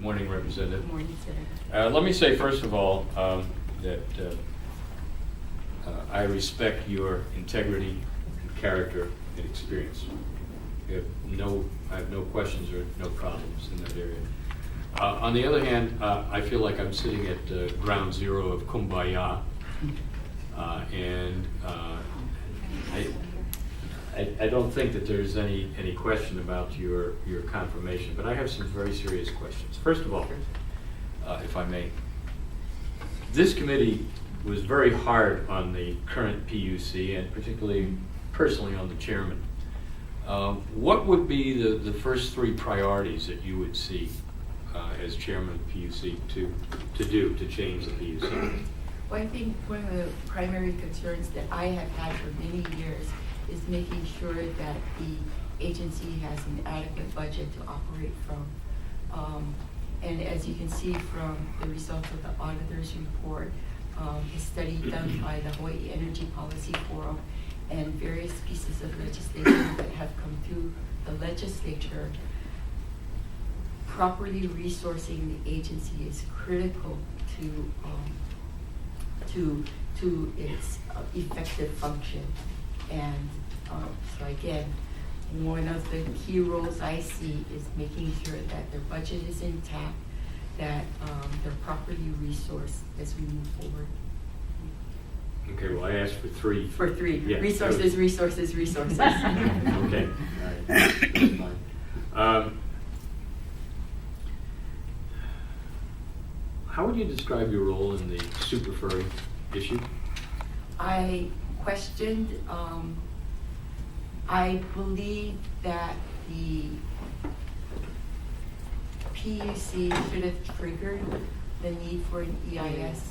morning, Representative. Good morning, Senator. Let me say, first of all, that I respect your integrity, and character, and experience. I have no questions or no problems in that area. On the other hand, I feel like I'm sitting at ground zero of Kumbaya, and I don't think that there's any question about your confirmation, but I have some very serious questions. First of all, if I may, this committee was very hard on the current PUC, and particularly personally on the chairman. What would be the first three priorities that you would see as chairman of the PUC to change the PUC? Well, I think one of the primary concerns that I have had for many years is making sure that the agency has an adequate budget to operate from. And as you can see from the results of the auditor's report, the study done by the Hawaii Energy Policy Forum, and various pieces of legislation that have come through the legislature, properly resourcing the agency is critical to its effective function. And so again, one of the key roles I see is making sure that their budget is intact, that they're properly resourced as we move forward. Okay, well, I asked for three. For three, Yeah. resources, resources, resources. Okay, all right. That's fine. How would you describe your role in the super furry issue? I questioned, I believe that the PUC should have triggered the need for an EIS.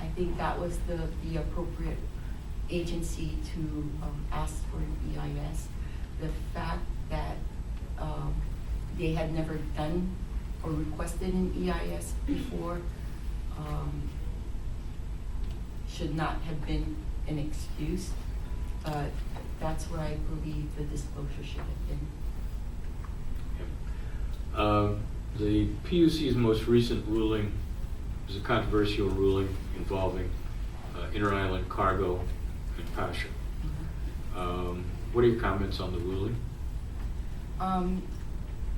I think that was the appropriate agency to ask for an EIS. The fact that they had never done or requested an EIS before should not have been an excuse, but that's where I believe the disclosure should have been. The PUC's most recent ruling was a controversial ruling involving inter-island cargo and Pasha. What are your comments on the ruling?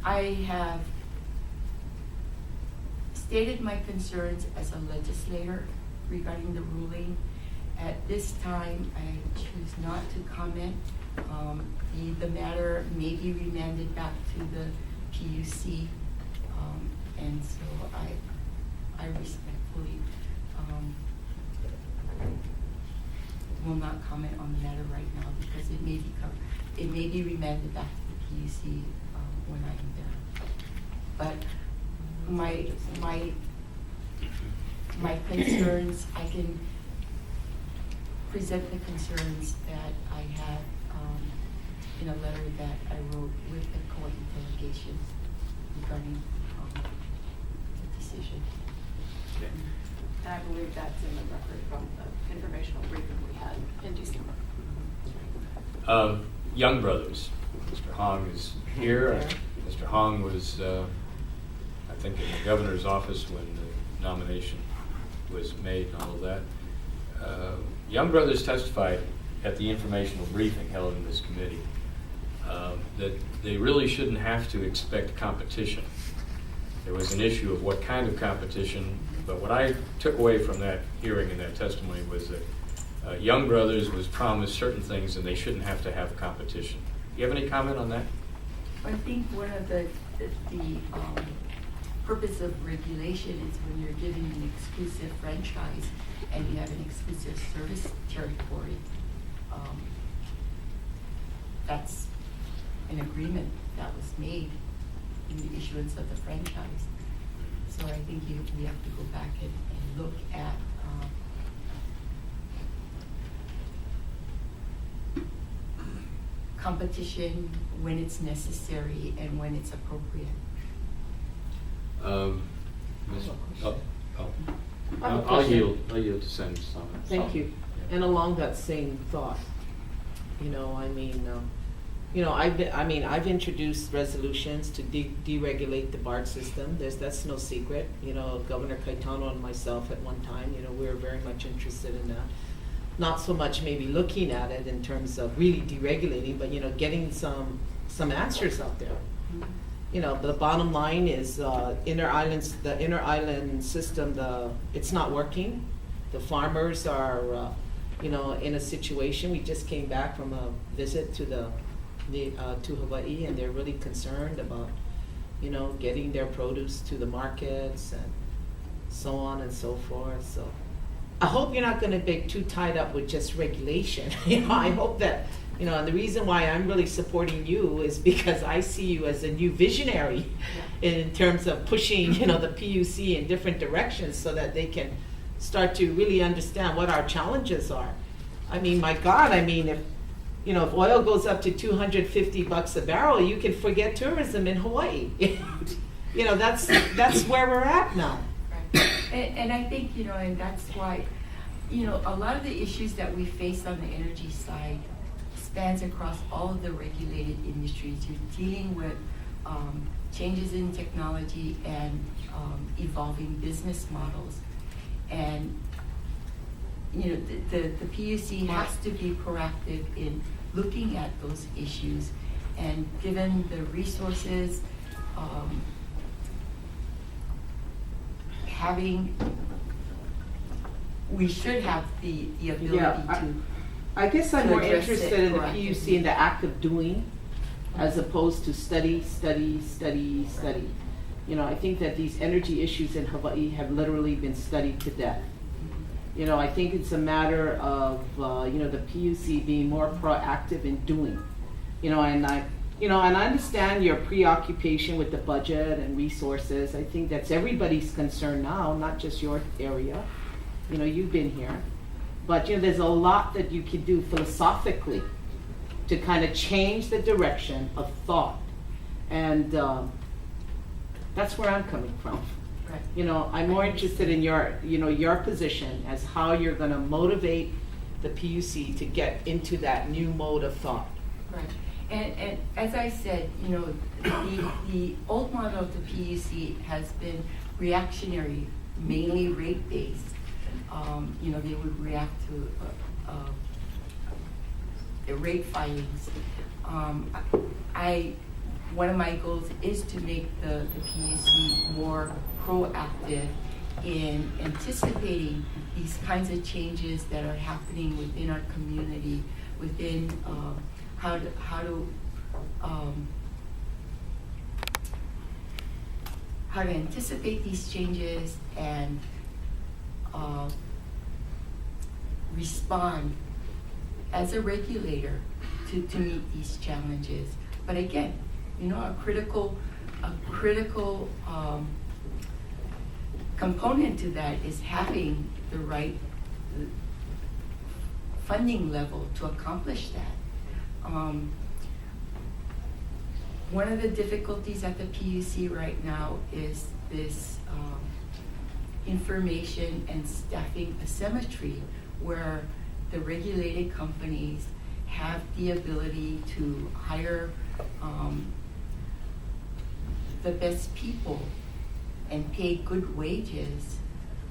I have stated my concerns as a legislator regarding the ruling. At this time, I choose not to comment. The matter may be remanded back to the PUC, and so I respectfully will not comment on the matter right now because it may be remanded back to the PUC when I am there. But my concerns, I can present the concerns that I had in a letter that I wrote with the court delegation regarding the decision. Okay. And I believe that's in the record from the informational briefing we had in December. Young brothers. Mr. Hong is here. Mr. Hong was, I think, in the governor's office when the nomination was made and all of that. Young brothers testified at the informational briefing held in this committee that they really shouldn't have to expect competition. There was an issue of what kind of competition, but what I took away from that hearing and that testimony was that Young Brothers was promised certain things and they shouldn't have to have competition. Do you have any comment on that? I think one of the purpose of regulation is when you're given an exclusive franchise and you have an exclusive service territory, that's an agreement that was made in the issuance of the franchise. So I think we have to go back and look at competition when it's necessary and when it's appropriate. I'll yield to Senator Thomas. Thank you. And along that same thought, You know, I've introduced resolutions to deregulate the BART system. That's no secret. You know, Governor Caetano and myself at one time, you know, we were very much interested in that. Not so much maybe looking at it in terms of really deregulating, but, you know, getting some answers out there. You know, the bottom line is the inner island system, it's not working. The farmers are, you know, in a situation. We just came back from a visit to to Hawaii, and they're really concerned about, you know, getting their produce to the markets and so on and so forth. So I hope you're not going to be too tied up with just regulation. You know, I hope that, you know, and the reason why I'm really supporting you is because I see you as a new visionary in terms of pushing, you know, the PUC in different directions so that they can start to really understand what our challenges are. I mean, my God, I mean, if oil goes up to $250 a barrel, you can forget tourism in Hawaii. You know, that's where we're at now. Right. And I think, you know, and that's why, you know, a lot of the issues that we face on the energy side spans across all of the regulated industries. You're dealing with changes in technology and evolving business models. And you know, the PUC has to be proactive in looking at those issues, and given the resources, we should have the ability to. I guess I'm more address interested it in the proactively. PUC in the act of doing, as opposed to study. You know, I think that these energy issues in Hawaii have literally been studied to death. You know, I think it's a matter of, you know, the PUC being more proactive in doing. You know, and I understand your preoccupation with the budget and resources. I think that's everybody's concern now, not just your area. You know, you've been here. But, you know, there's a lot that you can do philosophically to kind of change the direction of thought. And that's where I'm coming from. Right. You know, I'm more interested in your position as how you're going to motivate the PUC to get into that new mode of thought. Right. And as I said, you know, the old model of the PUC has been reactionary, mainly rate-based. You know, they would react to the rate filings. One of my goals is to make the PUC more proactive in anticipating these kinds of changes that are happening within our community, within how to anticipate these changes and respond as a regulator to meet these challenges. But again, you know, a critical component to that is having the right funding level to accomplish that. One of the difficulties at the PUC right now is this information and staffing asymmetry, where the regulated companies have the ability to hire the best people and pay good wages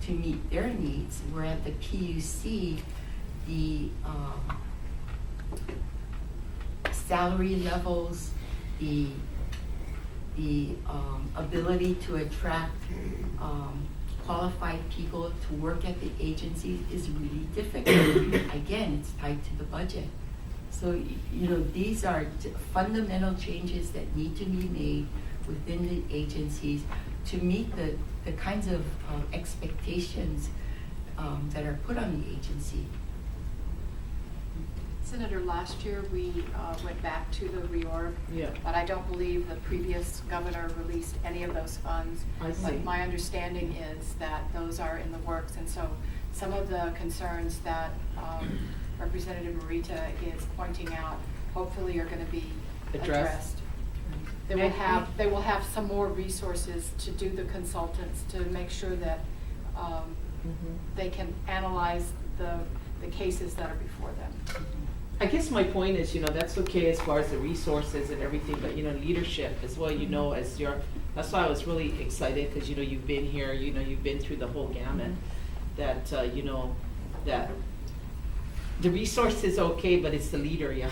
to meet their needs, where at the PUC, the salary levels, the ability to attract qualified people to work at the agencies is really difficult. Again, it's tied to the budget. So, you know, these are fundamental changes that need to be made within the agencies to meet the kinds of expectations that are put on the agency. Senator, last year we went back to the reorg, but I don't believe the previous governor released any of those funds. I see. But my understanding is that those are in the works, and so some of the concerns that Representative Morita is pointing out hopefully are going to be addressed. They will have some more resources to do the consultants to make sure that they can analyze the cases that are before them. I guess my point is, that's okay as far as the resources and everything, but, leadership as well, that's why I was really excited, because, you've been here, you've been through the whole gamut, that, that the resource is okay, but it's the leader, yeah.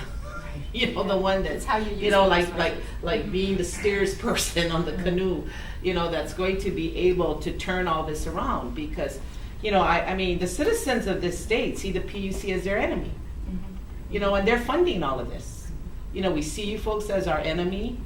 The one that's, It's how you use it. like being the steers person on the canoe, that's going to be able to turn all this around, because, I mean, the citizens of this state see the PUC as their enemy, and they're funding all of this. We see you folks as our enemy.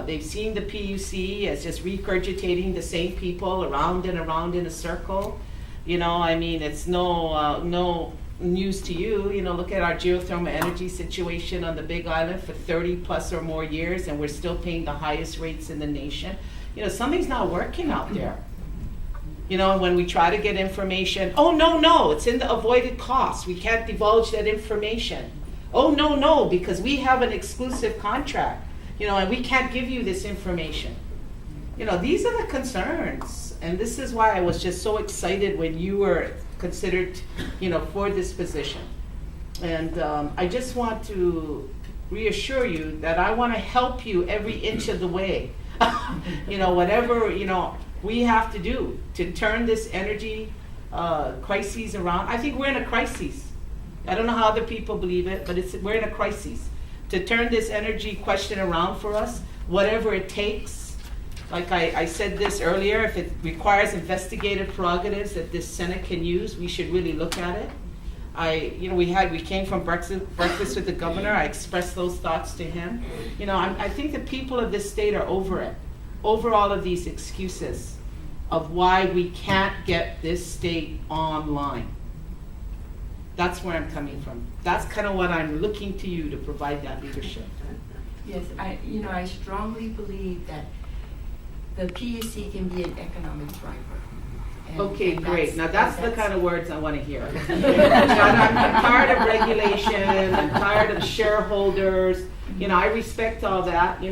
They've seen the PUC as just regurgitating the same people around and around in a circle. I mean, it's no news to you. Look at our geothermal energy situation on the Big Island for 30 plus or more years, and we're still paying the highest rates in the nation. Something's not working out there. When we try to get information, oh, no, it's in the avoided costs. We can't divulge that information. Oh, no, because we have an exclusive contract, and we can't give you this information. These are the concerns. And this is why I was just so excited when you were considered, for this position. And I just want to reassure you that I want to help you every inch of the way. Whatever, we have to do to turn this energy crises around. I think we're in a crisis. I don't know how other people believe it, but we're in a crisis. To turn this energy question around for us, whatever it takes. Like I said this earlier, if it requires investigative prerogatives that this Senate can use, we should really look at it. We came from breakfast with the governor. I expressed those thoughts to him. I think the people of this state are over it, over all of these excuses of why we can't get this state online. That's where I'm coming from. That's kind of what I'm looking to you to provide that leadership. Yes, I strongly believe that the PUC can be an economic driver. Okay, great. Now that's the kind of words I want to hear. I'm tired of regulation. I'm tired of shareholders. I respect all that,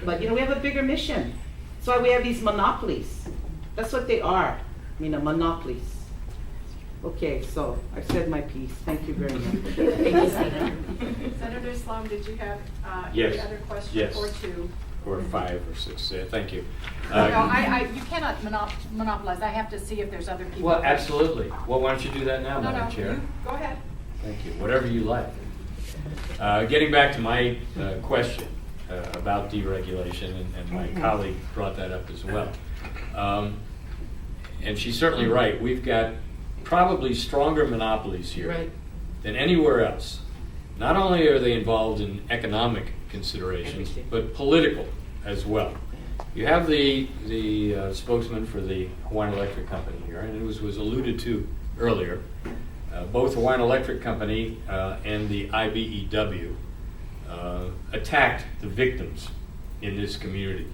but we have a bigger mission. That's why we have these monopolies. That's what they are. Monopolies. Okay, so I've said my piece. Thank you very much. Thank you, Senator. Senator Sloan, did you have Yes. any other questions Yes. or two? Or 5 or 6. Thank you. No, you cannot monopolize. I have to see if there's other people. Well, absolutely. Well, why don't you do that now, Madam Chair? You go ahead. Thank you. Whatever you like. Getting back to my question about deregulation, and my colleague brought that up as well. And she's certainly right. We've got probably stronger monopolies here than anywhere else. Not only are they involved in economic considerations, but political as well. You have the spokesman for the Hawaiian Electric Company here, and it was alluded to earlier. Both Hawaiian Electric Company and the IBEW attacked the victims in this community.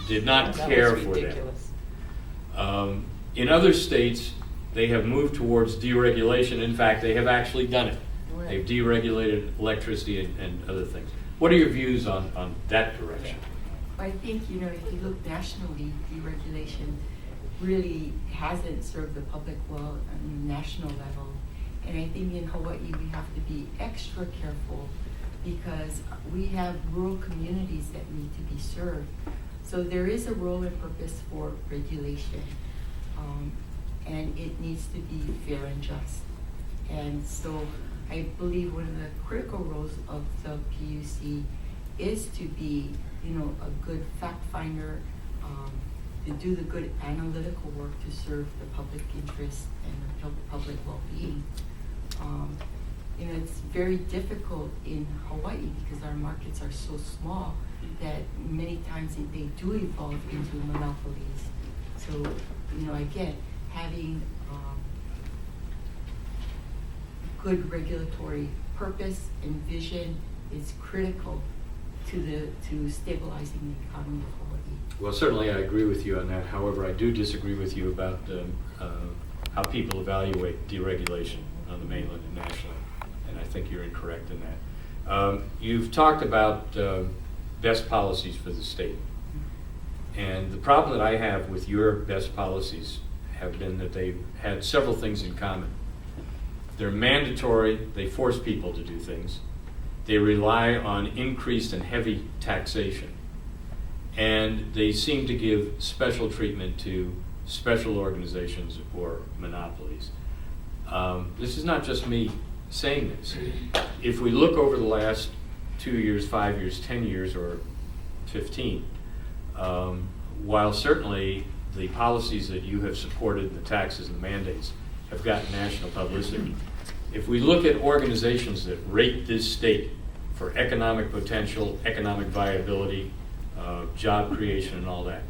Did not care for them. In other states, they have moved towards deregulation. In fact, they have actually done it. They've deregulated electricity and other things. What are your views on that direction? I think, if you look nationally, deregulation really hasn't served the public well on a national level. And I think in Hawaii we have to be extra careful because we have rural communities that need to be served. So there is a role and purpose for regulation, and it needs to be fair and just. And so I believe one of the critical roles of the PUC is to be, a good fact finder, to do the good analytical work to serve the public interest and the public well-being. It's very difficult in Hawaii because our markets are so small that many times they do evolve into monopolies. So, again, having good regulatory purpose and vision is critical to stabilizing the economy of Hawaii. Well, certainly I agree with you on that. However, I do disagree with you about how people evaluate deregulation on the mainland and nationally, and I think you're incorrect in that. You've talked about best policies for the state, and the problem that I have with your best policies have been that they've had several things in common. They're mandatory, they force people to do things. They rely on increased and heavy taxation. And they seem to give special treatment to special organizations or monopolies. This is not just me saying this. If we look over the last 2 years, 5 years, 10 years, or 15, while certainly the policies that you have supported, the taxes and the mandates, have gotten national publicity, if we look at organizations that rate this state for economic potential, economic viability, job creation and all that,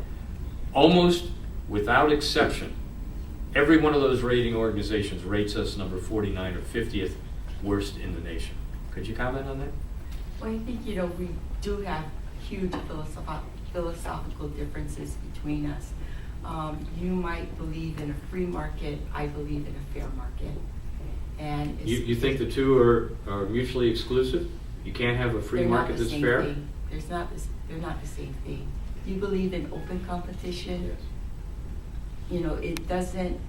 almost without exception, every one of those rating organizations rates us number 49 or 50th worst in the nation. Could you comment on that? Well, I think, we do have huge philosophical differences between us. You might believe in a free market, I believe in a fair market. And You think the two are mutually exclusive? You can't have a free market that's fair? They're not the same thing. You believe in open competition. Yes. It doesn't,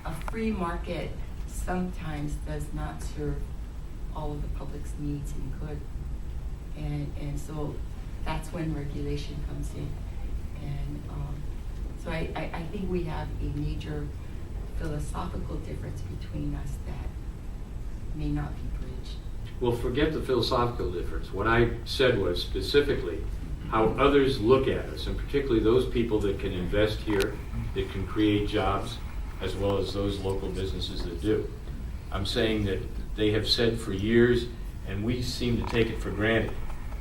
a free market sometimes does not serve all of the public's needs and good. And so that's when regulation comes in. And so I think we have a major philosophical difference between us that may not be bridged. Well, forget the philosophical difference. What I said was specifically how others look at us, and particularly those people that can invest here, that can create jobs, as well as those local businesses that do. I'm saying that they have said for years, and we seem to take it for granted,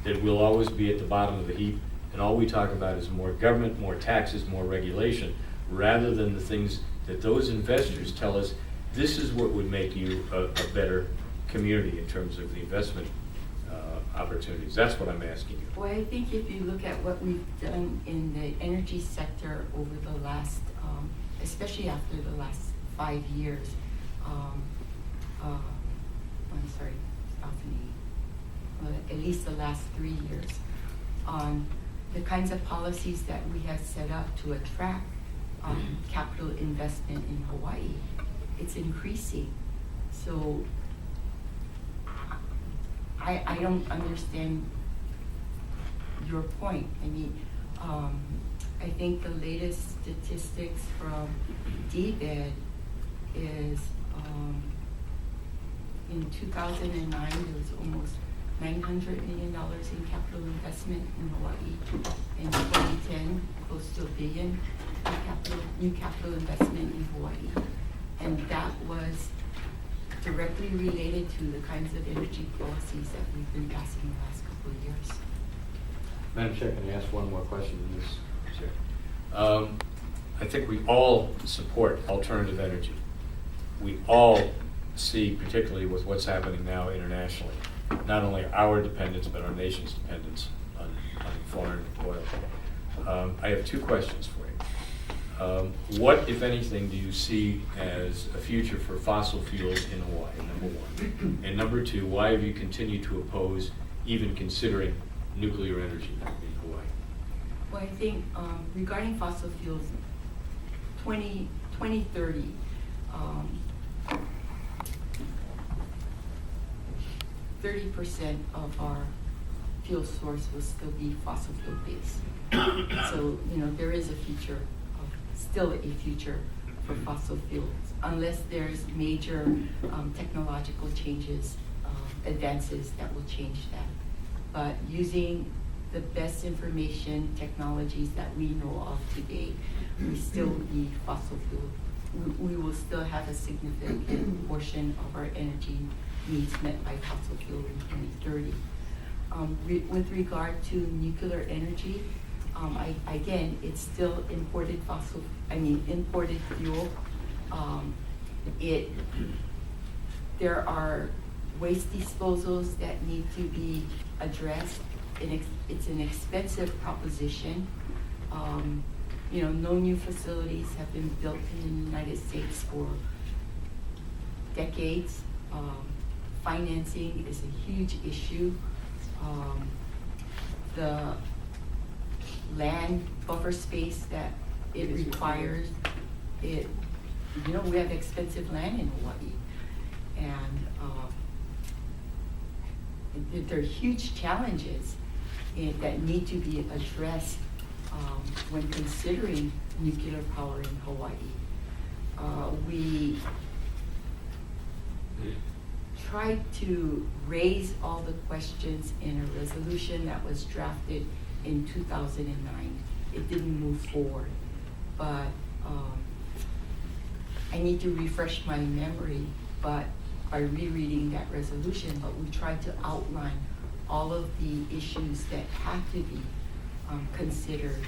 that we'll always be at the bottom of the heap, and all we talk about is more government, more taxes, more regulation, rather than the things that those investors tell us, this is what would make you a better community in terms of the investment opportunities. That's what I'm asking you. Well, I think if you look at what we've done in the energy sector over the last, especially after the last 5 years, I'm sorry, 2008, well, at least the last 3 years, the kinds of policies that we have set up to attract capital investment in Hawaii, it's increasing. So I don't understand your point. I mean, I think the latest statistics from DBED is in 2009 there was almost $900 million in capital investment in Hawaii. In 2010, close to $1 billion in new capital investment in Hawaii. And that was directly related to the kinds of energy policies that we've been passing the last couple of years. Madam Chair, can I ask one more question in this? Sure. I think we all support alternative energy. We all see, particularly with what's happening now internationally, not only our dependence, but our nation's dependence on foreign oil. I have 2 questions for you. What, if anything, do you see as a future for fossil fuels in Hawaii, number 1? And number 2, why have you continued to oppose even considering nuclear energy in Hawaii? Well, I think regarding fossil fuels, 2030, 30% of our fuel source will still be fossil fuel based. So, there is a future, still a future for fossil fuels, unless there's major technological changes, advances that will change that. But using the best information technologies that we know of today, we still need fossil fuel. We will still have a significant portion of our energy needs met by fossil fuel in 2030. With regard to nuclear energy, again, it's still imported fuel. There are waste disposals that need to be addressed. It's an expensive proposition. No new facilities have been built in the United States for decades. Financing is a huge issue. The land buffer space that it requires, you know, we have expensive land in Hawaii. And there are huge challenges that need to be addressed when considering nuclear power in Hawaii. We tried to raise all the questions in a resolution that was drafted in 2009. It didn't move forward, but I need to refresh my memory, but by rereading that resolution, but we tried to outline all of the issues that have to be considered.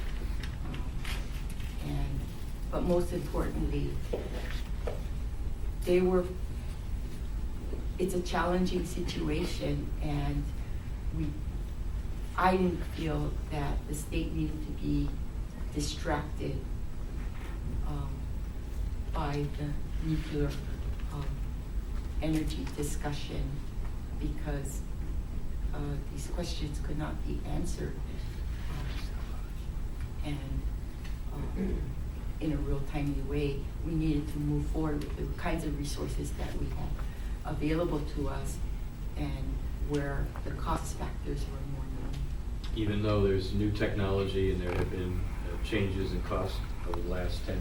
But most importantly, it's a challenging situation, and I didn't feel that the state needed to be distracted by the nuclear energy discussion, because these questions could not be answered in a real timely way. We needed to move forward with the kinds of resources that we had available to us, and where the cost factors were more known. Even though there's new technology and there have been changes in cost over the last 10,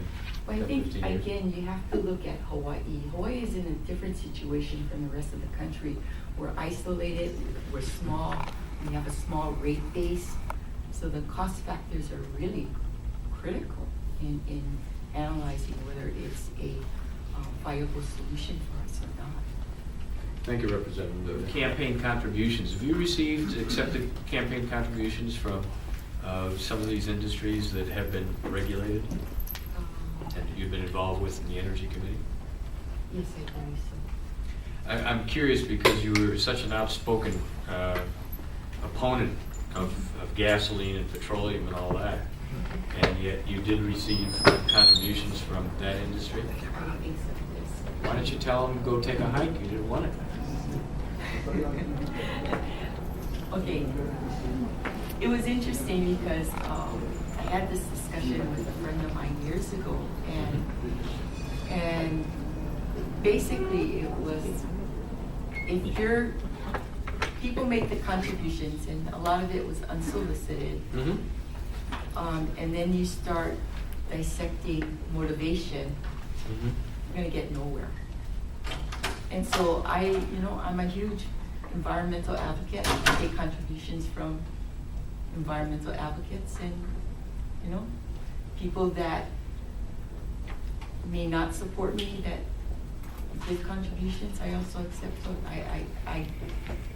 Well, I 10, think, 15 years. again, you have to look at Hawaii. Hawaii is in a different situation from the rest of the country. We're isolated, we're small, we have a small rate base, so the cost factors are really critical in analyzing whether it's a viable solution for us or not. Thank you, Representative. The campaign contributions, have you accepted campaign contributions from some of these industries that have been regulated and you've been involved with in the Energy Committee? Yes, I believe so. I'm curious because you were such an outspoken opponent of gasoline and petroleum and all that, and yet you did receive contributions from that industry. I don't think so, yes. Why didn't you tell them to go take a hike? You didn't want it. Okay, it was interesting because I had this discussion with a friend of mine years ago, and basically it was, if people make the contributions, and a lot of it was unsolicited, and then you start dissecting motivation, you're gonna get nowhere. And so I'm a huge environmental advocate. I take contributions from environmental advocates, and people that may not support me that give contributions, I also accept. So I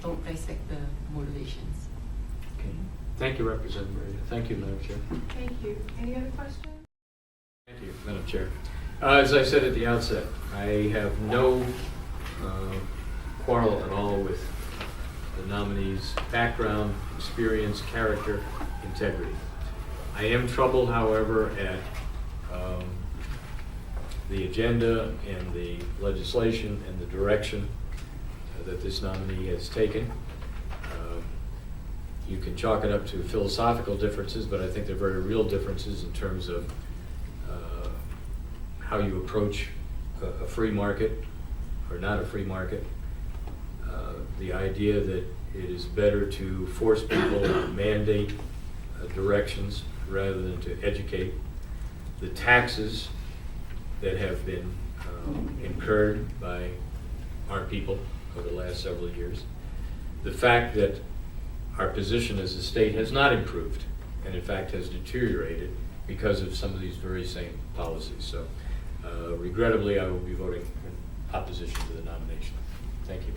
don't dissect the motivations. Okay. Thank you, Representative Morita. Thank you, Madam Chair. Thank you. Any other questions? Thank you, Madam Chair. As I said at the outset, I have no quarrel at all with the nominee's background, experience, character, integrity. I am troubled, however, at the agenda and the legislation and the direction that this nominee has taken. You can chalk it up to philosophical differences, but I think they're very real differences in terms of how you approach a free market or not a free market. The idea that it is better to force people to mandate directions rather than to educate. The taxes that have been incurred by our people over the last several years. The fact that our position as a state has not improved and in fact has deteriorated because of some of these very same policies. So regrettably, I will be voting in opposition to the nomination. Thank you.